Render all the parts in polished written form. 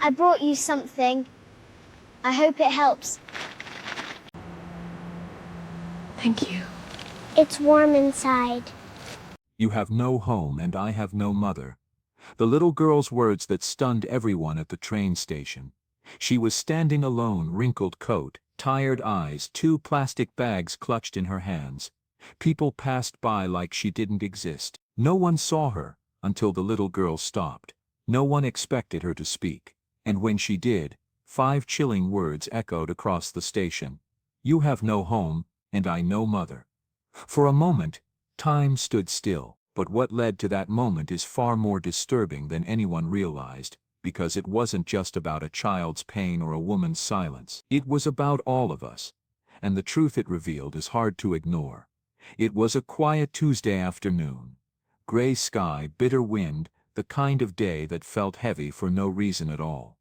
I brought you something. I hope it helps. Thank you. It's warm inside. You have no home and I have no mother. The little girl's words that stunned everyone at the train station. She was standing alone, wrinkled coat, tired eyes, 2 plastic bags clutched in her hands. People passed by like she didn't exist. No one saw her, until the little girl stopped. No one expected her to speak. And when she did, 5 chilling words echoed across the station. You have no home, and I no mother. For a moment, time stood still, but what led to that moment is far more disturbing than anyone realized, because it wasn't just about a child's pain or a woman's silence. It was about all of us. And the truth it revealed is hard to ignore. It was a quiet Tuesday afternoon. Gray sky, bitter wind, the kind of day that felt heavy for no reason at all.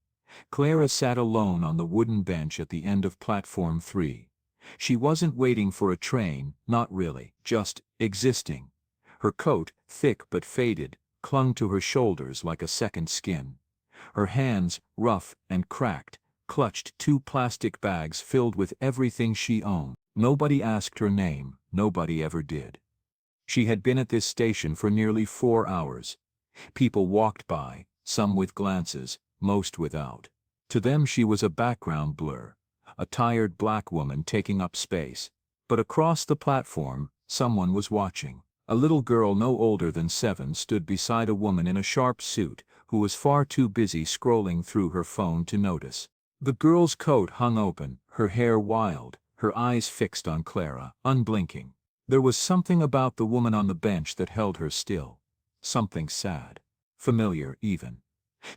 Clara sat alone on the wooden bench at the end of platform 3. She wasn't waiting for a train, not really, just existing. Her coat, thick but faded, clung to her shoulders like a second skin. Her hands, rough and cracked, clutched 2 plastic bags filled with everything she owned. Nobody asked her name, nobody ever did. She had been at this station for nearly 4 hours. People walked by, some with glances, most without. To them she was a background blur, a tired black woman taking up space. But across the platform, someone was watching. A little girl no older than 7 stood beside a woman in a sharp suit, who was far too busy scrolling through her phone to notice. The girl's coat hung open, her hair wild, her eyes fixed on Clara, unblinking. There was something about the woman on the bench that held her still. Something sad. Familiar, even.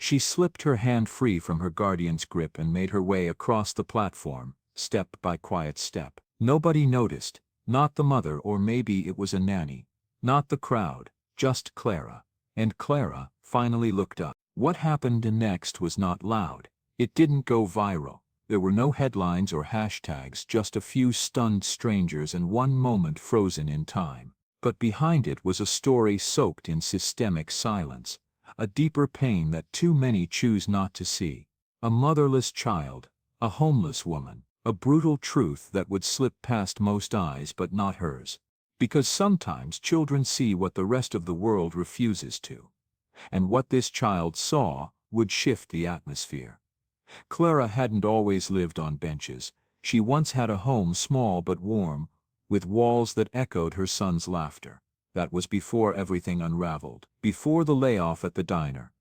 She slipped her hand free from her guardian's grip and made her way across the platform, step by quiet step. Nobody noticed, not the mother, or maybe it was a nanny. Not the crowd, just Clara. And Clara finally looked up. What happened next was not loud. It didn't go viral. There were no headlines or hashtags, just a few stunned strangers and one moment frozen in time. But behind it was a story soaked in systemic silence, a deeper pain that too many choose not to see. A motherless child, a homeless woman, a brutal truth that would slip past most eyes but not hers. Because sometimes children see what the rest of the world refuses to. And what this child saw would shift the atmosphere. Clara hadn't always lived on benches. She once had a home, small but warm, with walls that echoed her son's laughter. That was before everything unraveled, before the layoff at the diner,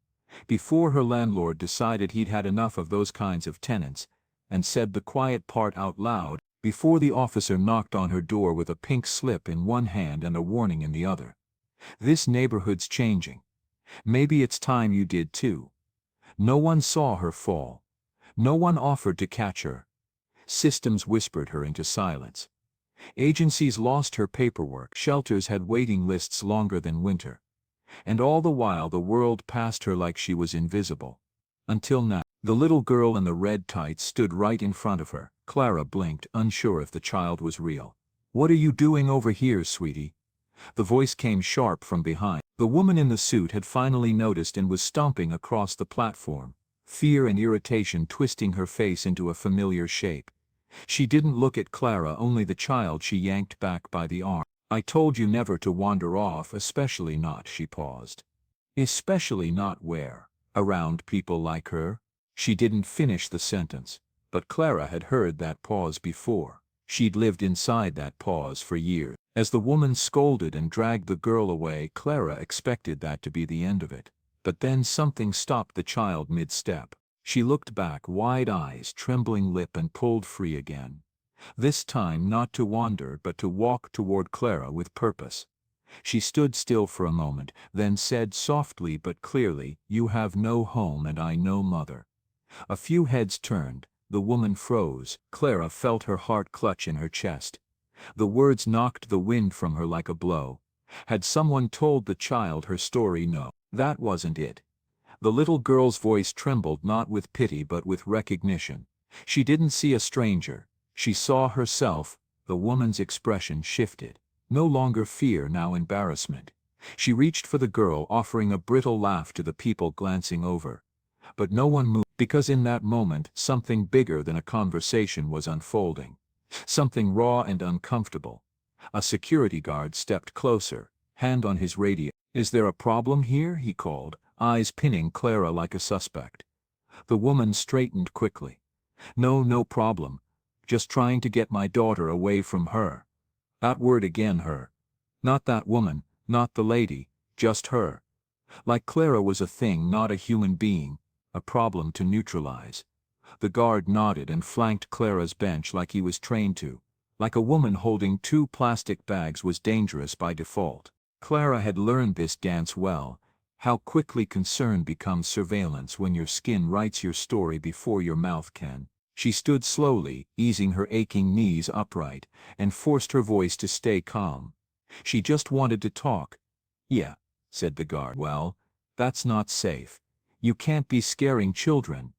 before her landlord decided he'd had enough of those kinds of tenants and said the quiet part out loud, before the officer knocked on her door with a pink slip in one hand and a warning in the other. This neighborhood's changing. Maybe it's time you did too. No one saw her fall. No one offered to catch her. Systems whispered her into silence. Agencies lost her paperwork. Shelters had waiting lists longer than winter. And all the while the world passed her like she was invisible. Until now. The little girl in the red tights stood right in front of her. Clara blinked, unsure if the child was real. "What are you doing over here, sweetie?" The voice came sharp from behind. The woman in the suit had finally noticed and was stomping across the platform, fear and irritation twisting her face into a familiar shape. She didn't look at Clara, only the child she yanked back by the arm. "I told you never to wander off, especially not," she paused. "Especially not where? Around people like her?" She didn't finish the sentence, but Clara had heard that pause before. She'd lived inside that pause for years. As the woman scolded and dragged the girl away, Clara expected that to be the end of it. But then something stopped the child mid-step. She looked back, wide eyes, trembling lip, and pulled free again. This time not to wander but to walk toward Clara with purpose. She stood still for a moment, then said softly but clearly, "You have no home and I no mother." A few heads turned. The woman froze. Clara felt her heart clutch in her chest. The words knocked the wind from her like a blow. Had someone told the child her story? No, that wasn't it. The little girl's voice trembled, not with pity but with recognition. She didn't see a stranger. She saw herself. The woman's expression shifted. No longer fear, now embarrassment. She reached for the girl, offering a brittle laugh to the people glancing over. But no one moved, because in that moment something bigger than a conversation was unfolding. Something raw and uncomfortable. A security guard stepped closer, hand on his radio. "Is there a problem here?" he called, eyes pinning Clara like a suspect. The woman straightened quickly. No problem. Just trying to get my daughter away from her." That word again, her. Not that woman, not the lady, just her. Like Clara was a thing, not a human being, a problem to neutralize. The guard nodded and flanked Clara's bench like he was trained to. Like a woman holding 2 plastic bags was dangerous by default. Clara had learned this dance well, how quickly concern becomes surveillance when your skin writes your story before your mouth can. She stood slowly, easing her aching knees upright, and forced her voice to stay calm. She just wanted to talk. "Yeah," said the guard. "Well, that's not safe. You can't be scaring children."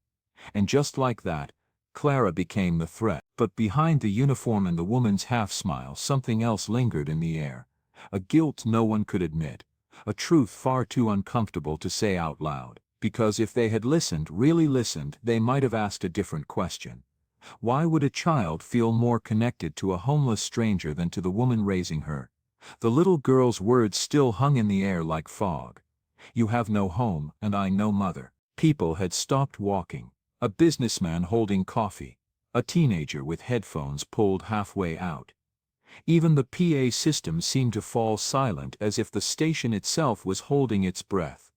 And just like that, Clara became the threat. But behind the uniform and the woman's half-smile, something else lingered in the air. A guilt no one could admit. A truth far too uncomfortable to say out loud. Because if they had listened, really listened, they might have asked a different question. Why would a child feel more connected to a homeless stranger than to the woman raising her? The little girl's words still hung in the air like fog. "You have no home, and I no mother." People had stopped walking. A businessman holding coffee. A teenager with headphones pulled halfway out. Even the PA system seemed to fall silent, as if the station itself was holding its breath.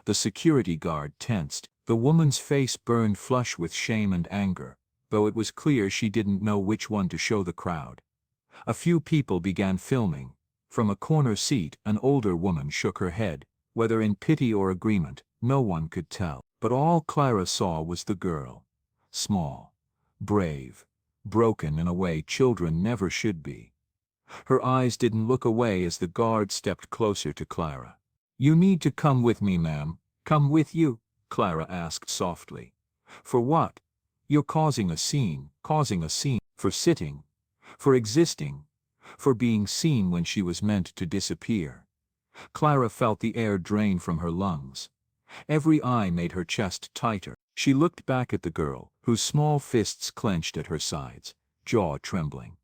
The security guard tensed. The woman's face burned flush with shame and anger, though it was clear she didn't know which one to show the crowd. A few people began filming. From a corner seat, an older woman shook her head, whether in pity or agreement, no one could tell. But all Clara saw was the girl. Small, brave, broken in a way children never should be. Her eyes didn't look away as the guard stepped closer to Clara. "You need to come with me, ma'am." "Come with you?" Clara asked softly. "For what?" "You're causing a scene." "Causing a scene?" "For sitting. For existing. For being seen when she was meant to disappear." Clara felt the air drain from her lungs. Every eye made her chest tighter. She looked back at the girl, whose small fists clenched at her sides, jaw trembling.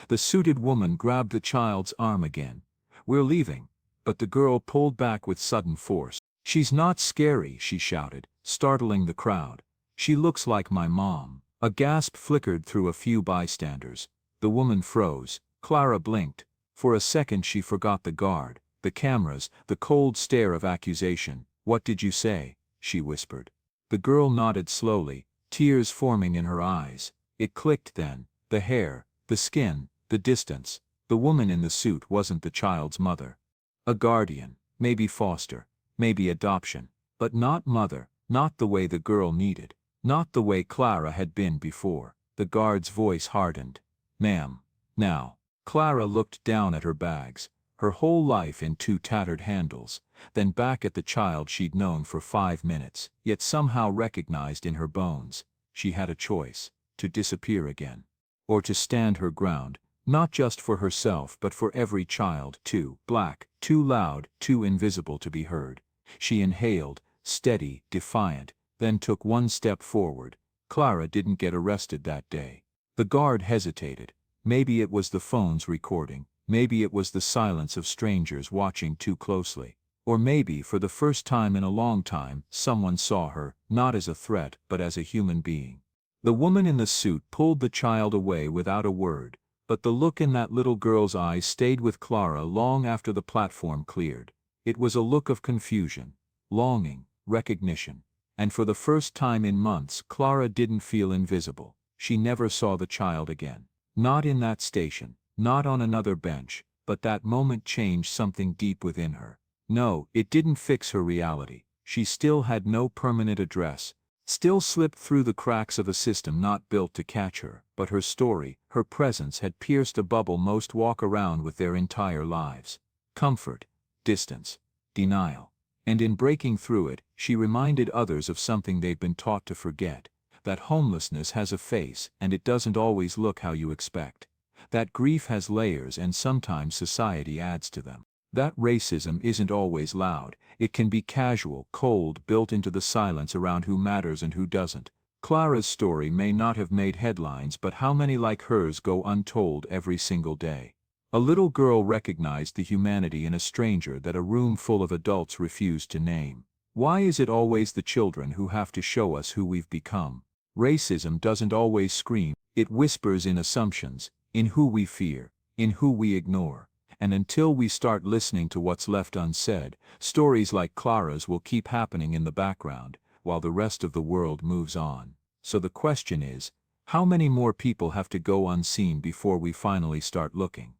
The suited woman grabbed the child's arm again. "We're leaving." But the girl pulled back with sudden force. "She's not scary," she shouted, startling the crowd. "She looks like my mom." A gasp flickered through a few bystanders. The woman froze. Clara blinked. For a second she forgot the guard, the cameras, the cold stare of accusation. "What did you say?" she whispered. The girl nodded slowly, tears forming in her eyes. It clicked then. The hair, the skin, the distance. The woman in the suit wasn't the child's mother. A guardian, maybe foster, maybe adoption, but not mother, not the way the girl needed, not the way Clara had been before. The guard's voice hardened. "Ma'am, now." Clara looked down at her bags, her whole life in 2 tattered handles, then back at the child she'd known for 5 minutes, yet somehow recognized in her bones. She had a choice: to disappear again, or to stand her ground, not just for herself but for every child. Too black, too loud, too invisible to be heard. She inhaled, steady, defiant, then took 1 step forward. Clara didn't get arrested that day. The guard hesitated. Maybe it was the phone's recording, maybe it was the silence of strangers watching too closely, or maybe for the first time in a long time someone saw her, not as a threat but as a human being. The woman in the suit pulled the child away without a word, but the look in that little girl's eyes stayed with Clara long after the platform cleared. It was a look of confusion, longing, recognition. And for the first time in months Clara didn't feel invisible. She never saw the child again. Not in that station, not on another bench, but that moment changed something deep within her. No, it didn't fix her reality. She still had no permanent address, still slipped through the cracks of a system not built to catch her, but her story, her presence had pierced a bubble most walk around with their entire lives. Comfort, distance, denial. And in breaking through it, she reminded others of something they'd been taught to forget. That homelessness has a face, and it doesn't always look how you expect. That grief has layers, and sometimes society adds to them. That racism isn't always loud. It can be casual, cold, built into the silence around who matters and who doesn't. Clara's story may not have made headlines, but how many like hers go untold every single day? A little girl recognized the humanity in a stranger that a room full of adults refused to name. Why is it always the children who have to show us who we've become? Racism doesn't always scream, it whispers in assumptions, in who we fear, in who we ignore. And until we start listening to what's left unsaid, stories like Clara's will keep happening in the background, while the rest of the world moves on. So the question is, how many more people have to go unseen before we finally start looking?